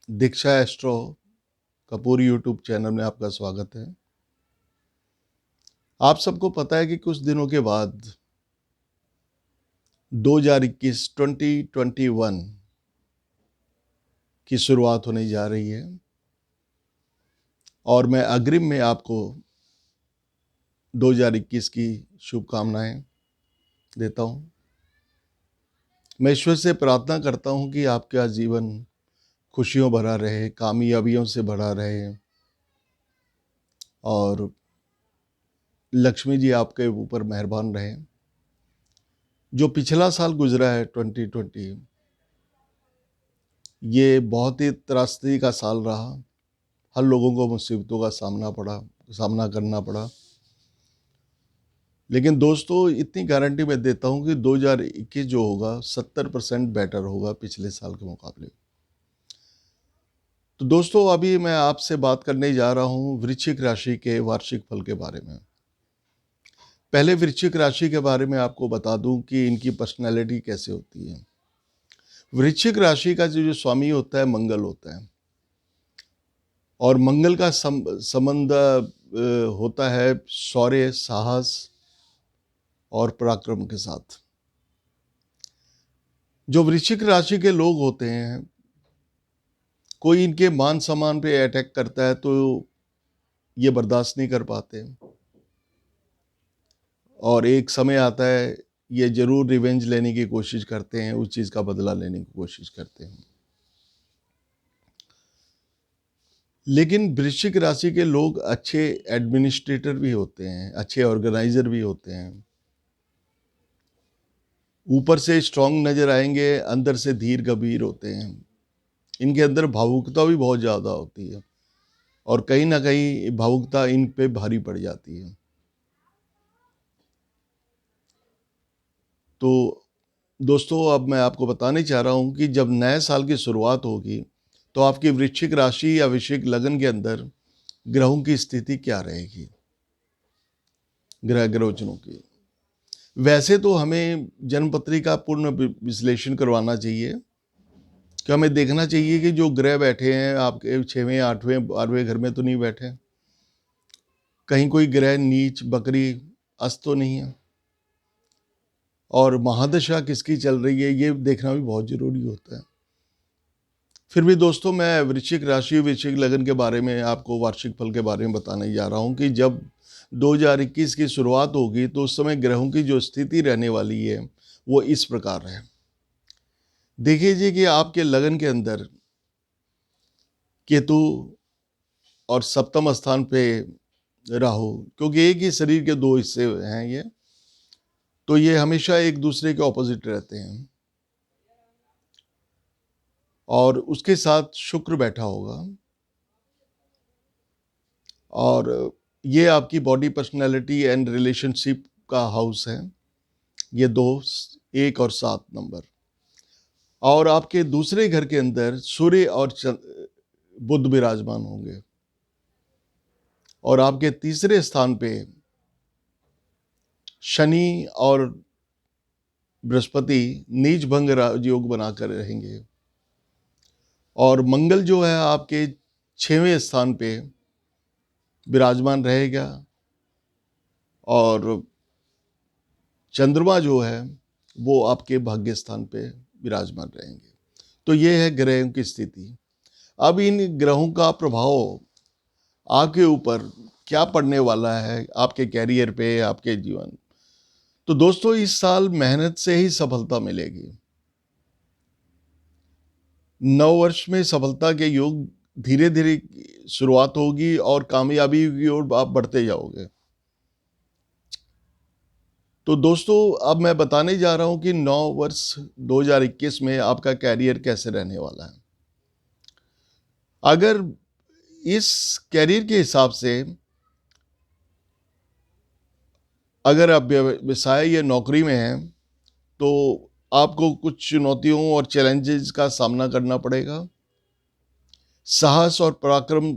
दीक्षा astro Kapoor YouTube channel में आपका स्वागत है। आप सबको पता है कि कुछ दिनों के बाद 2021 2021 की शुरुआत होने जा रही है और मैं अग्रिम में आपको 2021 की शुभकामनाएं देता हूं। मैं ईश्वर से प्रार्थना करता हूं कि आपका जीवन खुशियों भरा रहे, कामयाबियों से भरा रहे और लक्ष्मी जी आपके ऊपर मेहरबान रहे। जो पिछला साल गुजरा है 2020, ये बहुत ही त्रासदी का साल रहा। हर लोगों को मुसीबतों का सामना करना पड़ा। लेकिन दोस्तों, इतनी गारंटी मैं देता हूं कि 2021 जो होगा 70% बेटर होगा पिछले साल के मुकाबले। तो दोस्तों, अभी मैं आपसे बात करने जा रहा हूं वृश्चिक राशि के वार्षिक फल के बारे में। पहले वृश्चिक राशि के बारे में आपको बता दूं कि इनकी पर्सनैलिटी कैसे होती है। वृश्चिक राशि का जो स्वामी होता है मंगल होता है और मंगल का संबंध होता है शौर्य, साहस और पराक्रम के साथ। जो वृश्चिक राशि के लोग होते हैं, कोई इनके मान सम्मान पे अटैक करता है तो ये बर्दाश्त नहीं कर पाते और एक समय आता है ये जरूर रिवेंज लेने की कोशिश करते हैं, उस चीज का बदला लेने की कोशिश करते हैं। लेकिन वृश्चिक राशि के लोग अच्छे एडमिनिस्ट्रेटर भी होते हैं, अच्छे ऑर्गेनाइजर भी होते हैं। ऊपर से स्ट्रांग नजर आएंगे, अंदर से धीर गंभीर होते हैं। इनके अंदर भावुकता भी बहुत ज़्यादा होती है और कहीं ना कहीं भावुकता इन पे भारी पड़ जाती है। तो दोस्तों, अब मैं आपको बताने चाह रहा हूँ कि जब नए साल की शुरुआत होगी तो आपकी वृश्चिक राशि या वृश्चिक लगन के अंदर ग्रहों की स्थिति क्या रहेगी, ग्रह गोचरों की। वैसे तो हमें जन्मपत्री का पूर्ण विश्लेषण करवाना चाहिए कि हमें देखना चाहिए कि जो ग्रह बैठे हैं आपके 6वें 8वें 12वें घर में तो नहीं बैठे, कहीं कोई ग्रह नीच बकरी अस्त तो नहीं है, और महादशा किसकी चल रही है ये देखना भी बहुत जरूरी होता है। फिर भी दोस्तों, मैं वृश्चिक राशि वृश्चिक लगन के बारे में आपको वार्षिक फल के बारे में बताने जा रहा हूँ कि जब 2021 की शुरुआत होगी तो उस समय ग्रहों की जो स्थिति रहने वाली है वो इस प्रकार है। देखिए जी कि आपके लगन के अंदर केतु और सप्तम स्थान पे राहु, क्योंकि एक ही शरीर के दो हिस्से हैं ये, तो ये हमेशा एक दूसरे के ऑपोजिट रहते हैं। और उसके साथ शुक्र बैठा होगा और ये आपकी बॉडी पर्सनैलिटी एंड रिलेशनशिप का हाउस है, ये 2, 1 और 7 नंबर। और आपके दूसरे घर के अंदर सूर्य और बुध विराजमान होंगे और आपके तीसरे स्थान पे शनि और बृहस्पति नीच भंग योग बनाकर रहेंगे और मंगल जो है आपके 6वें स्थान पे विराजमान रहेगा और चंद्रमा जो है वो आपके भाग्य स्थान पे विराजमान रहेंगे। तो ये है ग्रहों की स्थिति। अब इन ग्रहों का प्रभाव आपके ऊपर क्या पड़ने वाला है, आपके कैरियर पे, आपके जीवन। तो दोस्तों, इस साल मेहनत से ही सफलता मिलेगी। नव वर्ष में सफलता के योग धीरे धीरे शुरुआत होगी और कामयाबी की ओर आप बढ़ते जाओगे। तो दोस्तों, अब मैं बताने जा रहा हूं कि नव वर्ष 2021 में आपका कैरियर कैसे रहने वाला है। अगर इस कैरियर के हिसाब से अगर आप व्यवसाय या नौकरी में हैं तो आपको कुछ चुनौतियों और चैलेंजेस का सामना करना पड़ेगा। साहस और पराक्रम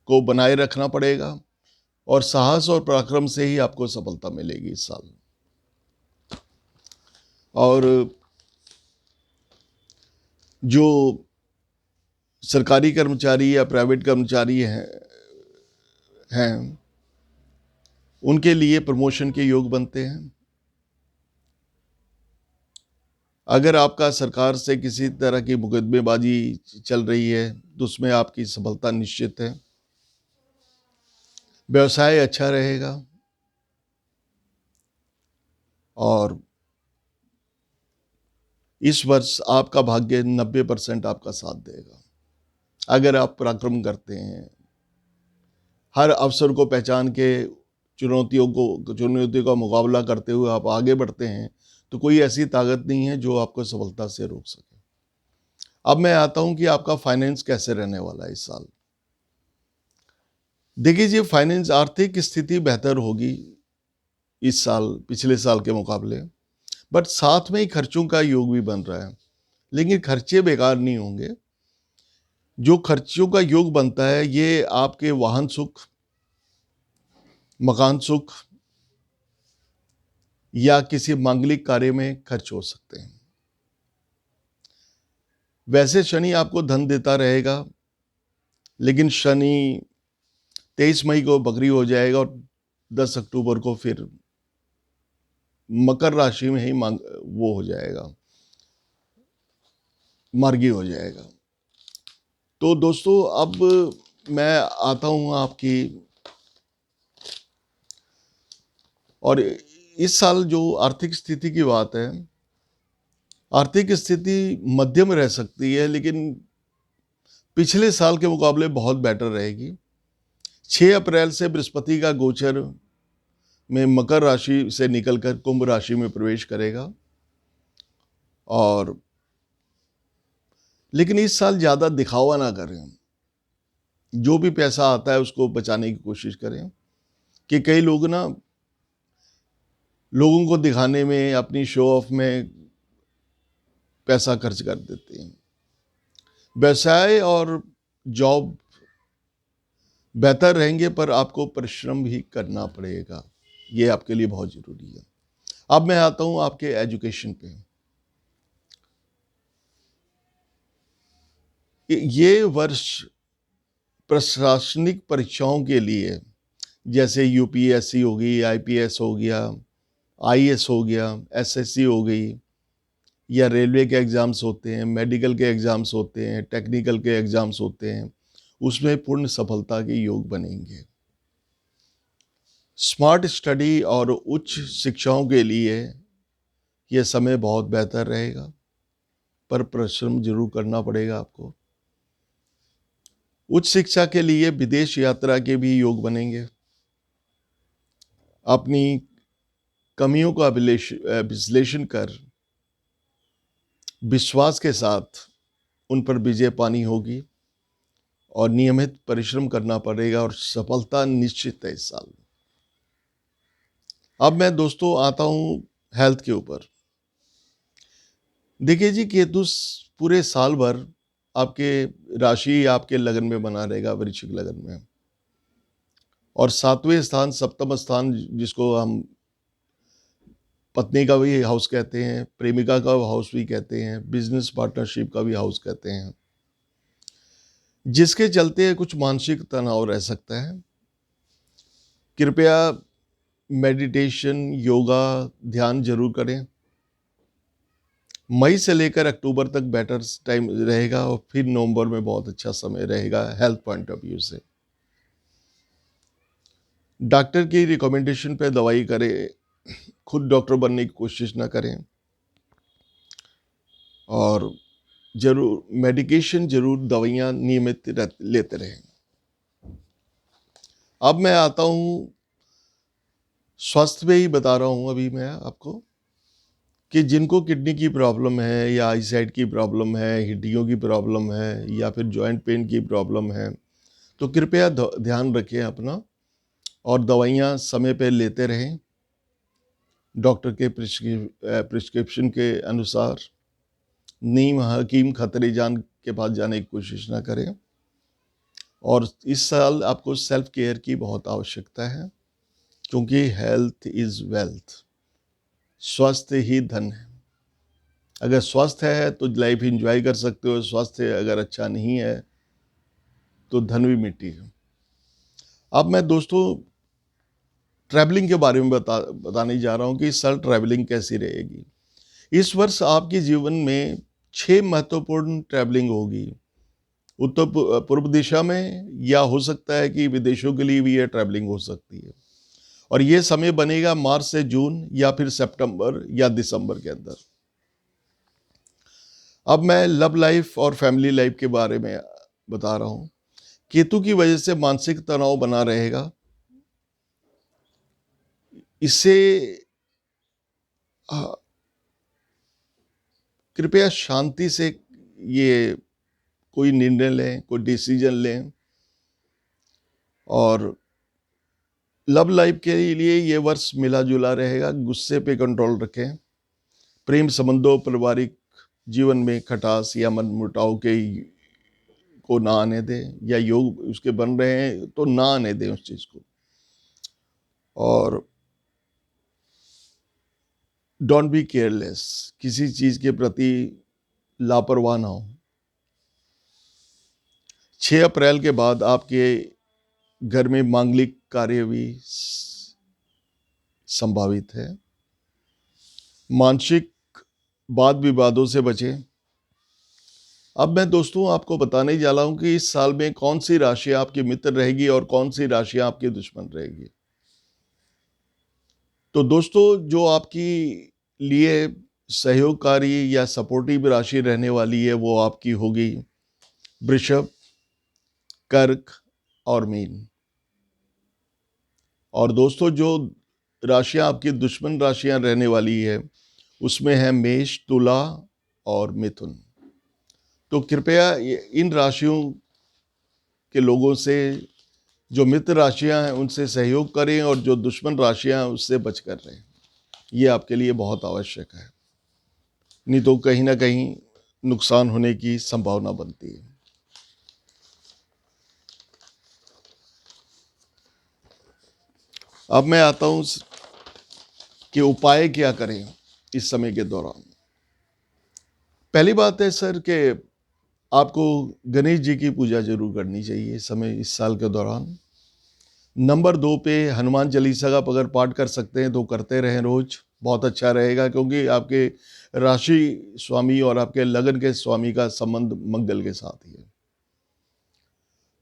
को बनाए रखना पड़ेगा और साहस और पराक्रम से ही आपको सफलता मिलेगी इस साल। और जो सरकारी कर्मचारी या प्राइवेट कर्मचारी हैं उनके लिए प्रमोशन के योग बनते हैं। अगर आपका सरकार से किसी तरह की मुकदमेबाजी चल रही है तो उसमें आपकी सफलता निश्चित है। व्यवसाय अच्छा रहेगा और इस वर्ष आपका भाग्य 90% आपका साथ देगा। अगर आप पराक्रम करते हैं, हर अवसर को पहचान के चुनौतियों का मुकाबला करते हुए आप आगे बढ़ते हैं, तो कोई ऐसी ताकत नहीं है जो आपको सफलता से रोक सके। अब मैं आता हूं कि आपका फाइनेंस कैसे रहने वाला है इस साल। देखिए जी, फाइनेंस आर्थिक स्थिति बेहतर होगी इस साल पिछले साल के मुकाबले, बट साथ में ही खर्चों का योग भी बन रहा है। लेकिन खर्चे बेकार नहीं होंगे। जो खर्चों का योग बनता है ये आपके वाहन सुख, मकान सुख या किसी मांगलिक कार्य में खर्च हो सकते हैं। वैसे शनि आपको धन देता रहेगा, लेकिन शनि 23 मई को बकरी हो जाएगा और 10 अक्टूबर को फिर मकर राशि में ही वो हो जाएगा, मार्गी हो जाएगा। तो दोस्तों, अब मैं आता हूं आपकी, और इस साल जो आर्थिक स्थिति की बात है, आर्थिक स्थिति मध्यम रह सकती है, लेकिन पिछले साल के मुकाबले बहुत बेटर रहेगी। 6 अप्रैल से बृहस्पति का गोचर में मकर राशि से निकलकर कुंभ राशि में प्रवेश करेगा, और लेकिन इस साल ज़्यादा दिखावा ना करें। जो भी पैसा आता है उसको बचाने की कोशिश करें, कि कई लोग ना लोगों को दिखाने में, अपनी शो ऑफ में पैसा खर्च कर देते हैं। व्यवसाय और जॉब बेहतर रहेंगे, पर आपको परिश्रम भी करना पड़ेगा। ये आपके लिए बहुत ज़रूरी है। अब मैं आता हूं आपके एजुकेशन पे। ये वर्ष प्रशासनिक परीक्षाओं के लिए, जैसे यूपीएससी होगी, आईपीएस हो गया, आईएएस हो गया, एसएससी हो गई, या रेलवे के एग्ज़ाम्स होते हैं, मेडिकल के एग्ज़ाम्स होते हैं, टेक्निकल के एग्ज़ाम्स होते हैं, उसमें पूर्ण सफलता के योग बनेंगे। स्मार्ट स्टडी और उच्च शिक्षाओं के लिए यह समय बहुत बेहतर रहेगा, पर परिश्रम जरूर करना पड़ेगा आपको। उच्च शिक्षा के लिए विदेश यात्रा के भी योग बनेंगे। अपनी कमियों का विश्लेषण कर विश्वास के साथ उन पर विजय पानी होगी, और नियमित परिश्रम करना पड़ेगा, और सफलता निश्चित है इस साल। अब मैं दोस्तों आता हूं हेल्थ के ऊपर। देखिए जी, केतु पूरे साल भर आपके राशि आपके लगन में बना रहेगा, वृश्चिक लगन में, और 7वें स्थान, सप्तम स्थान, जिसको हम पत्नी का भी हाउस कहते हैं, प्रेमिका का हाउस भी कहते हैं, बिजनेस पार्टनरशिप का भी हाउस कहते हैं, जिसके चलते कुछ मानसिक तनाव रह सकता है। कृपया मेडिटेशन, योगा, ध्यान जरूर करें। मई से लेकर अक्टूबर तक बेटर टाइम रहेगा, और फिर नवंबर में बहुत अच्छा समय रहेगा हेल्थ पॉइंट ऑफ व्यू से। डॉक्टर की रिकमेंडेशन पे दवाई करें, खुद डॉक्टर बनने की कोशिश ना करें, और जरूर मेडिकेशन, जरूर दवाइयाँ नियमित लेते रहें। अब मैं आता हूँ स्वास्थ्य में ही बता रहा हूँ अभी मैं आपको, कि जिनको किडनी की प्रॉब्लम है, या आईसाइट की प्रॉब्लम है, हड्डियों की प्रॉब्लम है, या फिर जॉइंट पेन की प्रॉब्लम है, तो कृपया ध्यान रखें अपना, और दवाइयाँ समय पे लेते रहें डॉक्टर के प्रिस्क्रिप्शन के अनुसार। नीम हकीम खतरे जान के पास जाने की कोशिश ना करें। और इस साल आपको सेल्फ केयर की बहुत आवश्यकता है, क्योंकि हेल्थ इज़ वेल्थ, स्वास्थ्य ही धन है। अगर स्वस्थ है तो लाइफ एंजॉय कर सकते हो, स्वास्थ्य अगर अच्छा नहीं है तो धन भी मिट्टी है। अब मैं दोस्तों ट्रैवलिंग के बारे में बताने जा रहा हूँ कि इस साल ट्रैवलिंग कैसी रहेगी। इस वर्ष आपके जीवन में 6 महत्वपूर्ण ट्रैवलिंग होगी। उत्तर पूर्व दिशा में, या हो सकता है कि विदेशों के लिए भी ये ट्रैवलिंग हो सकती है। और ये समय बनेगा मार्च से जून या फिर सितंबर या दिसंबर के अंदर। अब मैं लव लाइफ और फैमिली लाइफ के बारे में बता रहा हूँ। केतु की वजह से मानसिक तनाव बना रहेगा। इससे कृपया शांति से ये कोई निर्णय लें, कोई डिसीजन लें। और लव लाइफ के लिए ये वर्ष मिला जुला रहेगा। गुस्से पे कंट्रोल रखें। प्रेम संबंधों, पारिवारिक जीवन में खटास या मनमुटाव के को ना आने दें, या योग उसके बन रहे हैं तो ना आने दें उस चीज को। और डोंट बी केयरलेस, किसी चीज के प्रति लापरवाह ना हो। 6 अप्रैल के बाद आपके घर में मांगलिक कार्य भी संभावित है। मानसिक वाद विवादों से बचें। अब मैं दोस्तों आपको बताने जा रहा हूं कि इस साल में कौन सी राशि आपकी मित्र रहेगी और कौन सी राशि आपकी दुश्मन रहेगी। तो दोस्तों जो आपकी लिए सहयोगकारी या सपोर्टिव राशि रहने वाली है वो आपकी होगी वृषभ, कर्क और मीन। और दोस्तों जो राशियां आपकी दुश्मन राशियां रहने वाली है उसमें है मेष, तुला और मिथुन। तो कृपया इन राशियों के लोगों से, जो मित्र राशियां हैं उनसे सहयोग करें, और जो दुश्मन राशियां हैं उससे बचकर रहें। ये आपके लिए बहुत आवश्यक है, नहीं तो कहीं ना कहीं नुकसान होने की संभावना बनती है। अब मैं आता हूं कि उपाय क्या करें इस समय के दौरान। पहली बात है सर कि आपको गणेश जी की पूजा जरूर करनी चाहिए इस समय, इस साल के दौरान। नंबर 2 पे हनुमान चालीसा का अगर पाठ कर सकते हैं तो करते रहें रोज, बहुत अच्छा रहेगा, क्योंकि आपके राशि स्वामी और आपके लगन के स्वामी का संबंध मंगल के साथ ही है।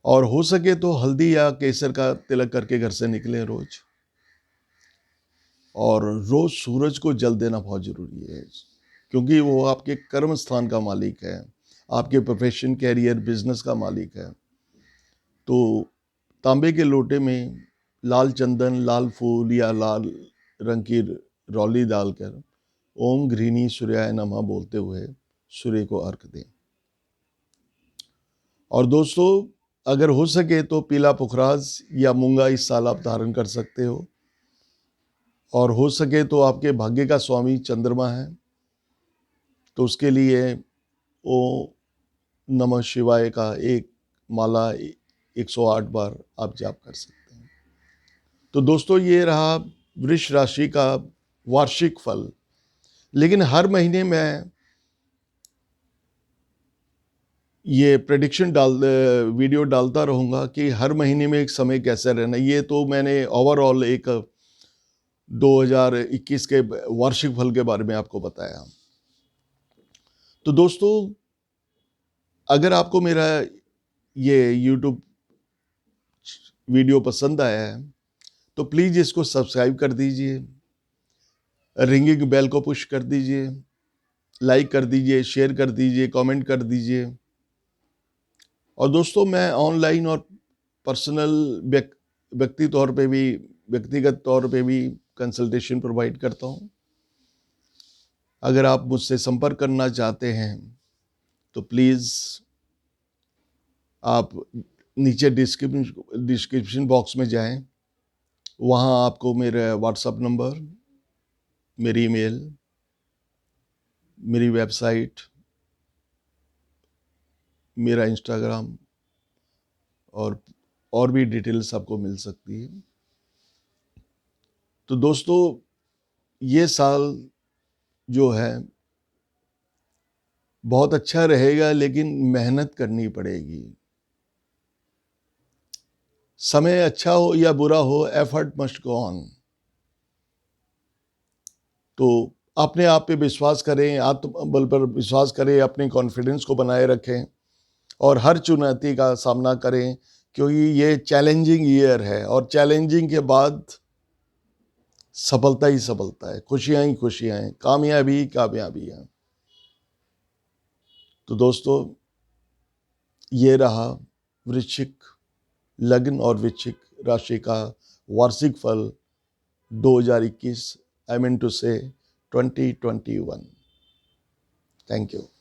और हो सके तो हल्दी या केसर का तिलक करके घर से निकलें रोज। और रोज सूरज को जल देना बहुत जरूरी है, क्योंकि वो आपके कर्म स्थान का मालिक है, आपके प्रोफेशन, कैरियर, बिजनेस का मालिक है। तो तांबे के लोटे में लाल चंदन, लाल फूल या लाल रंग की रौली डालकर ओम घृणी सूर्याय नमः बोलते हुए सूर्य को अर्घ दें। और दोस्तों अगर हो सके तो पीला पुखराज या मूंगा इस साल आप धारण कर सकते हो। और हो सके तो आपके भाग्य का स्वामी चंद्रमा है, तो उसके लिए ओ नमः शिवाय का एक माला 108 बार आप जाप कर सकते हैं। तो दोस्तों ये रहा वृष राशि का वार्षिक फल। लेकिन हर महीने मैं ये प्रेडिक्शन वीडियो डालता रहूंगा कि हर महीने में एक समय कैसा रहना। ये तो मैंने ओवरऑल एक 2021 के वार्षिक फल के बारे में आपको बताया। तो दोस्तों अगर आपको मेरा ये YouTube वीडियो पसंद आया है तो प्लीज इसको सब्सक्राइब कर दीजिए, रिंगिंग बेल को पुश कर दीजिए, लाइक कर दीजिए, शेयर कर दीजिए, कमेंट कर दीजिए। और दोस्तों मैं ऑनलाइन और पर्सनल व्यक्तिगत तौर पे भी कंसल्टेशन प्रोवाइड करता हूं। अगर आप मुझसे संपर्क करना चाहते हैं तो प्लीज आप नीचे डिस्क्रिप्शन बॉक्स में जाएं, वहां आपको मेरा व्हाट्सएप नंबर, मेरी ईमेल, मेरी वेबसाइट, मेरा इंस्टाग्राम और भी डिटेल्स आपको मिल सकती है। तो दोस्तों ये साल जो है बहुत अच्छा रहेगा, लेकिन मेहनत करनी पड़ेगी। समय अच्छा हो या बुरा हो, एफर्ट मस्ट गो ऑन। तो अपने आप पे विश्वास करें, आत्मबल पर विश्वास करें, अपने कॉन्फिडेंस को बनाए रखें और हर चुनौती का सामना करें, क्योंकि ये चैलेंजिंग ईयर है और चैलेंजिंग के बाद सफलता ही सफलता है, खुशियां ही खुशियां हैं, कामयाबी ही कामयाबी है। तो दोस्तों, ये रहा वृश्चिक लग्न और वृश्चिक राशि का वार्षिक फल 2021, आई मीन टू से 2021। Thank you.